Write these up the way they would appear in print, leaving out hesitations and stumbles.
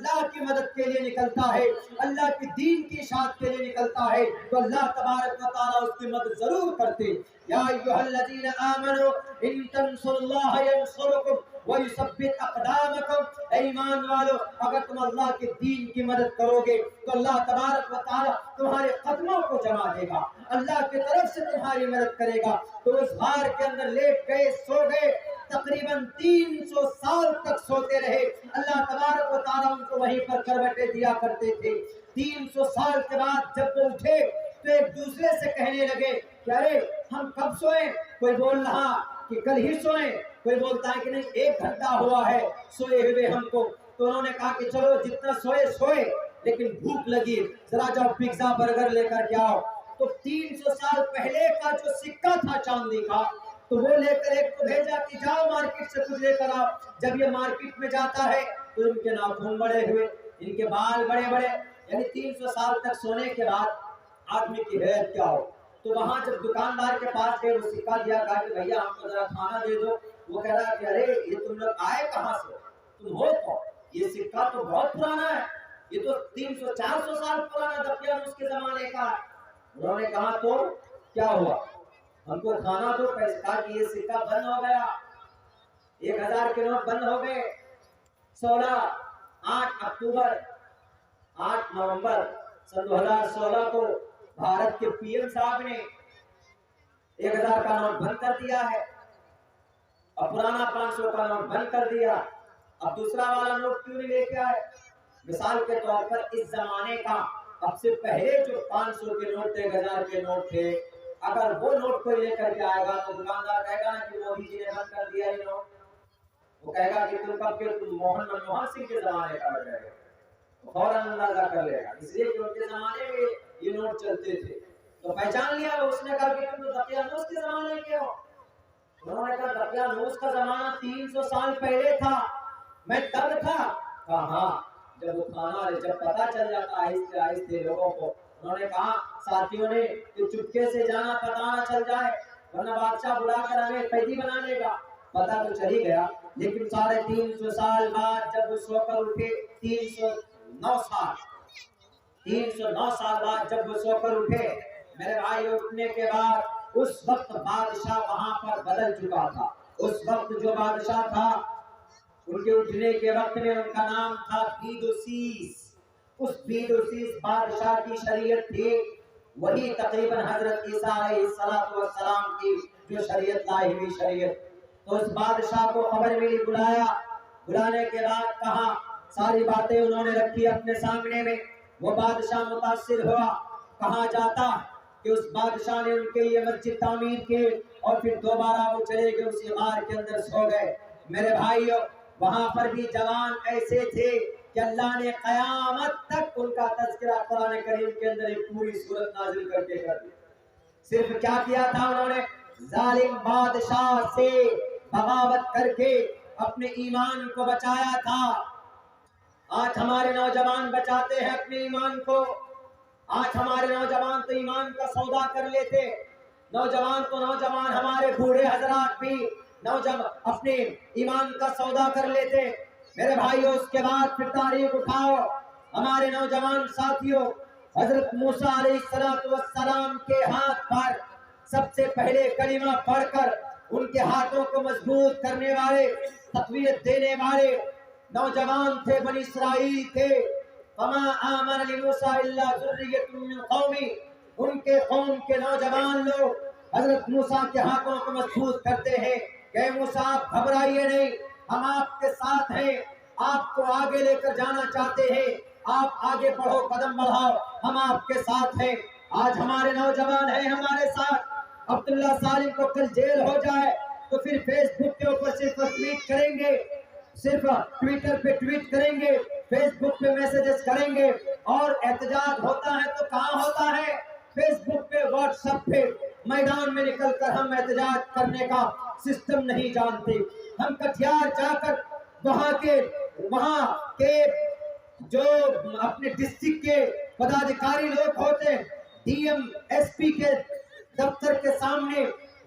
अल्लाह की मदद के लिए निकलता है, अल्लाह की दीन की इशाअत के लिए निकलता है, तो अल्लाह तबारक व तआला उसकी मदद जरूर करते। या अय्युहल्लज़ीना आमनू इन तंसुरुल्लाह यंसुरुकुम व युसब्बित अक़दामकुम। ऐ ईमान वालों, अगर तुम अल्लाह के दीन की मदद करोगे तो अल्लाह तबारक व तआला तुम्हारे कदमों को जमा देगा, अल्लाह की तरफ से तुम्हारी मदद करेगा। तो उस हार के अंदर लेट गए, सो गए, तकरीबन 300 साल तक सोते रहे। अल्लाह तबारक व तआला उनको वहीं पर करवटें दिया करते थे। 300 साल के बाद जब वो उठे तो एक दूसरे से कहने लगे कि अरे हम कब सोए। कोई बोल रहा कि कल ही सोए, कोई बोलता है कि नहीं 1 घंटा हुआ है सोए हुए हमको। तो उन्होंने कहा कि चलो जितना सोए सोए, लेकिन भूख लगी, जरा जाओ पिज्जा बर्गर लेकर के आओ। तो 300 साल पहले का जो सिक्का था चांदी का, तो वो लेकर एक को भेजा कि जाओ मार्केट से कुछ लेकर आओ। जब ये मार्केट में जाता है तो इनके नाखून बड़े हुए, इनके बाल बड़े बड़े, यानी 300 साल तक सोने के बाद आदमी की हैत क्या हो। तो वहां जब दुकानदार के पास गए, वो सिक्का दिया, कहा कि भैया हमको जरा खाना दे दो। वो कह रहा कि अरे ये तुम लोग आए कहाँ से, तुम हो कौन, ये सिक्का तो बहुत पुराना है, ये तो 300-400 साल पुराना दकियानूस के जमाने का है। उन्होंने कहा तो क्या हुआ, हमको खाना दो। कहा कि ये सिक्का बंद हो गया, 1000 के नोट बंद हो गए। 8 नवंबर सन 2016 को भारत के पीएम साहब ने 1000 का नोट बंद कर दिया है, और पुराना 500 का नोट बंद कर दिया। अब दूसरा वाला नोट क्यों नहीं लेके आए। मिसाल के तौर पर इस जमाने का अब से पहले जो 500 के नोट थे, 1000 के नोट थे, अगर वो नोट कोई लेकर के आएगा तो दुकानदार कहेगा ना कि मोदी जी ने बंद कर दिया ये नोट। वो कहेगा कि तुम कब के, तुम मनमोहन सिंह के जमाने का लग जाएगा, फौरन अंदाजा कर लेगा, इसलिए कि उनके जमाने में ये नोट चलते थे। तो पहचान लिया। उसने कहा कि तुम तो दकियानूस के जमाने के हो। उन्होंने कहा दकियानूस का जमाना 300 साल पहले था, मैं तब था। कहा जब वो खाना, जब पता चल जाता आहिस्ते आहिस्ते लोगों को। उन्होंने कहा साथियों ने कि चुपके से जाना, पता ना चल जाए, वरना बादशाह बुलाकर हमें कैदी बना लेगा। पता तो चल ही गया, लेकिन 350 साल बाद जब वो सोकर उठे, 309 साल बाद जब वो सोकर उठे, मेरे भाई, उठने के बाद उस वक्त बादशाह वहां पर बदल चुका था। उस वक्त जो बादशाह था, उनके उठने के वक्त में उनका नाम था बीदुसीस। उस बीदुसीस बादशाह की शरीयत थी वही तकरीबन हजरत ईसा अलैहिस्सलाम की जो शरीयत लाई हुई शरीयत। तो उस बादशाह को खबर मिली, बुलाया। बुलाने के बाद कहा, सारी बातें उन्होंने रखी अपने सामने में। वो बादशाह मुतासिर हुआ। कहा जाता कि उस बादशाह ने उनके लिए मस्जिद तामीर की, और फिर दोबारा वो चले गए, उसी गार के अंदर सो गए। मेरे भाइयों, वहां पर भी जवान ऐसे थे कि अल्लाह ने कयामत तक उनका तज़किरा कुरान करीम के अंदर एक पूरी सूरत नाजिल करके कर दी। सिर्फ क्या किया था उन्होंने, जालिम बादशाह से बगावत करके अपने ईमान को बचाया था। आज हमारे नौजवान बचाते हैं अपने ईमान को। आज हमारे नौजवान तो ईमान का सौदा कर लेते। नौजवान हमारे बूढ़े हजरात भी नौजवान अपने ईमान का सौदा कर लेते। मेरे भाइयों, उसके बाद फिर तारीख उठाओ, हमारे नौजवान साथियों, हजरत मूसा अलैहिस्सलाम के हाथ पर सबसे पहले कलिमा पढ़कर उनके हाथों को मजबूत करने वाले, तक़वियत देने वाले नौजवान थे, बनी इस्राइल थे। फमा आमन लिमूसा इल्ला ज़ुर्रिय्यतुम मिन क़ौमी। उनके कौम के नौजवान लोग हजरत मूसा के हाथों को मजबूत करते हैं। कहे मूसा, आप घबराइए नहीं, हम आपके साथ हैं, आपको आगे लेकर जाना चाहते हैं, आप आगे बढ़ो, कदम बढ़ाओ, हम आपके साथ हैं। आज हमारे नौजवान हैं हमारे साथ। अब्दुल्ला सालिम को कल जेल हो जाए तो फिर फेसबुक के ऊपर सिर्फ ट्वीट करेंगे, सिर्फ ट्विटर पे ट्वीट करेंगे, फेसबुक पे मैसेजेस करेंगे, और एहतजाज होता है तो कहाँ होता है, फेसबुक पे, व्हाट्सएप पे। मैदान में निकलकर हम एहतजाज करने का सिस्टम नहीं जानते। हम कटिहार जाकर वहाँ के जो अपने डिस्ट्रिक्ट के पदाधिकारी लोग होते हैं, डीएम एसपी के दफ्तर के सामने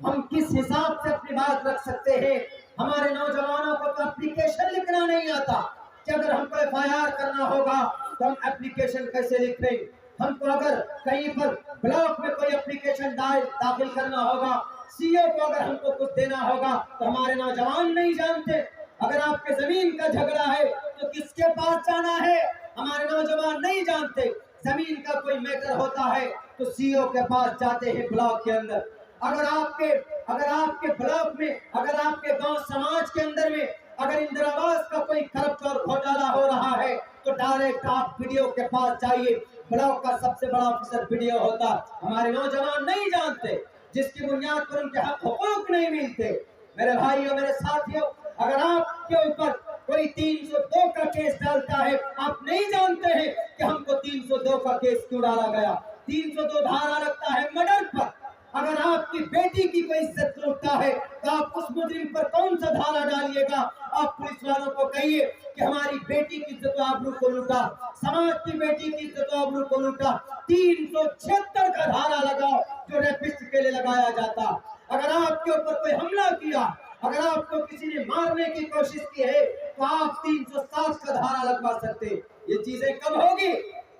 हम किस हिसाब से अपनी बात रख सकते हैं। हमारे नौजवानों को तो एप्लीकेशन लिखना नहीं आता, कि अगर हमको FIR करना होगा तो हम एप्लीकेशन कैसे लिखें, हमको अगर कहीं पर ब्लॉक में कोई एप्लीकेशन दाखिल करना होगा, CO को अगर हमको कुछ देना होगा तो हमारे नौजवान नहीं जानते। अगर आपके जमीन का झगड़ा है तो किसके पास जाना है, हमारे नौजवान नहीं जानते। जमीन का कोई मैटर होता है तो CO के पास जाते हैं ब्लॉक के अंदर। अगर आपके ब्लॉक में, अगर आपके गांव समाज के अंदर में अगर इंदिरा आवास का कोई करप्ट और घोटाला हो रहा है तो डायरेक्ट आप वीडियो के पास जाइए। ब्लॉक का सबसे बड़ा ऑफिसर वीडियो होता, हमारे नौजवान नहीं जानते, जिसकी बुनियाद पर उनके हक हुकूक नहीं मिलते। मेरे भाइयों, मेरे साथियों, अगर आपके ऊपर कोई 302 का केस डालता है, आप नहीं जानते हैं कि हमको 302 का केस क्यों डाला गया। 302 धारा लगता है मर्डर पर। अगर आपकी बेटी की कोई इज्जत लूटता है तो आप उस मुजरिम पर कौन सा धारा डालिएगा। आप पुलिस वालों को कहिए कि हमारी बेटी की इज्जत आबरू को लूटा, समाज की बेटी की इज्जत आबरू को लूटा। 376 का धारा लगाओ जो रेपिस्ट के लिए लगाया जाता। अगर आपके ऊपर कोई हमला किया, अगर आपको किसी ने मारने की कोशिश की है तो आप 307 का धारा लगवा सकते। ये चीजें कब होगी,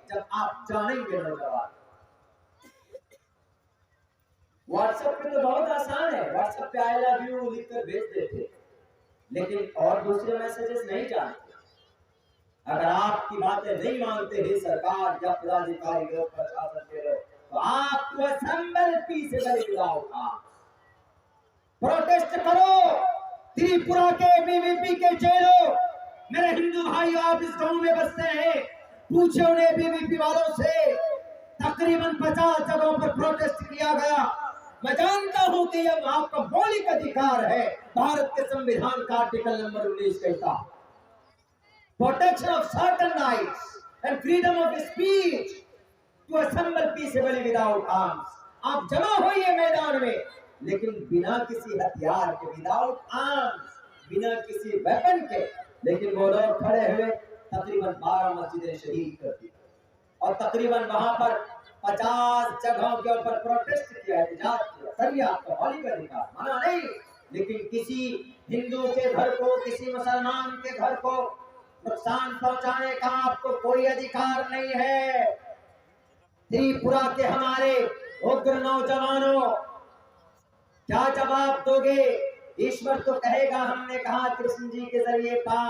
जब आप जानेंगे नौजवान। व्हाट्सएप पे तो बहुत आसान है, व्हाट्सएप पे आई लव यू लिखकर भेज देते, लेकिन और दूसरे मैसेजेस नहीं जानते। अगर आपकी बातें नहीं मानते हैं सरकार या पदाधिकारी लोग, प्रशासन के लोग, तो आपको असेंबल पीसेबल उठा प्रोटेस्ट करो। त्रिपुरा के ABVP के जेलों, मेरे हिंदू भाइयों, आप इस गांव में बसते हैं, पूछे उन्हें ABVP वालों से। तकरीबन 50 जगहों पर प्रोटेस्ट किया गया। मैं जानता हूं कि यह आपका मौलिक अधिकार है। भारत के संविधान का आर्टिकल नंबर 19 कहता protection of certain rights and freedom of speech to assemble peacefully without arms. आप जमा होइए मैदान में, लेकिन बिना किसी हथियार के, विदाउट आर्म्स, बिना किसी वेपन के। लेकिन वो लोग खड़े हुए, तकरीबन 12 मस्जिदें शहीद कर दी और तकरीबन वहां पर 50 जगहों के ऊपर प्रोटेस्ट किया, एहतजाज किया। सर, आपका मौलिक अधिकार, मना नहीं, लेकिन किसी हिंदू के घर को, किसी मुसलमान के घर को नुकसान पहुंचाने का आपको कोई अधिकार नहीं है। त्रिपुरा के हमारे उग्र नौजवानों, क्या जवाब दोगे? ईश्वर तो कहेगा, हमने कहा कृष्ण जी के जरिए पा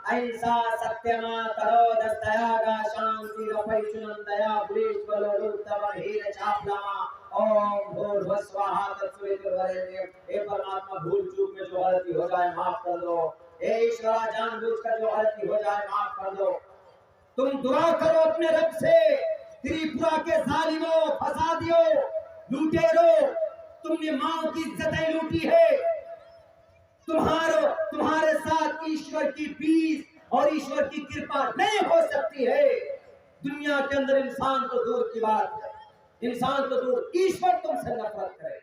अहिंसा सत्यमा करो दस्तयागा शांति रफैचुनम दया बुलेश बलो रूतव हीर चापलामा ओम भूर्भुवः स्वाहा तत्सवितुर्वरेण्यम। हे परमात्मा, भूल चूक में जो गलती हो जाए माफ कर दो। हे ईश्वरा, जानबूझकर जो गलती हो जाए माफ कर दो। तुम दुआ करो अपने रब से। त्रिपुरा के जालिमों, फसादियों, लुटेरों, तुमने माओ की इज्जतें लूटी है। तुम्हारे साथ ईश्वर की पीस और ईश्वर की कृपा नहीं हो सकती है। दुनिया के अंदर इंसान तो दूर की बात है, इंसान तो दूर, ईश्वर तुमसे नफरत करे।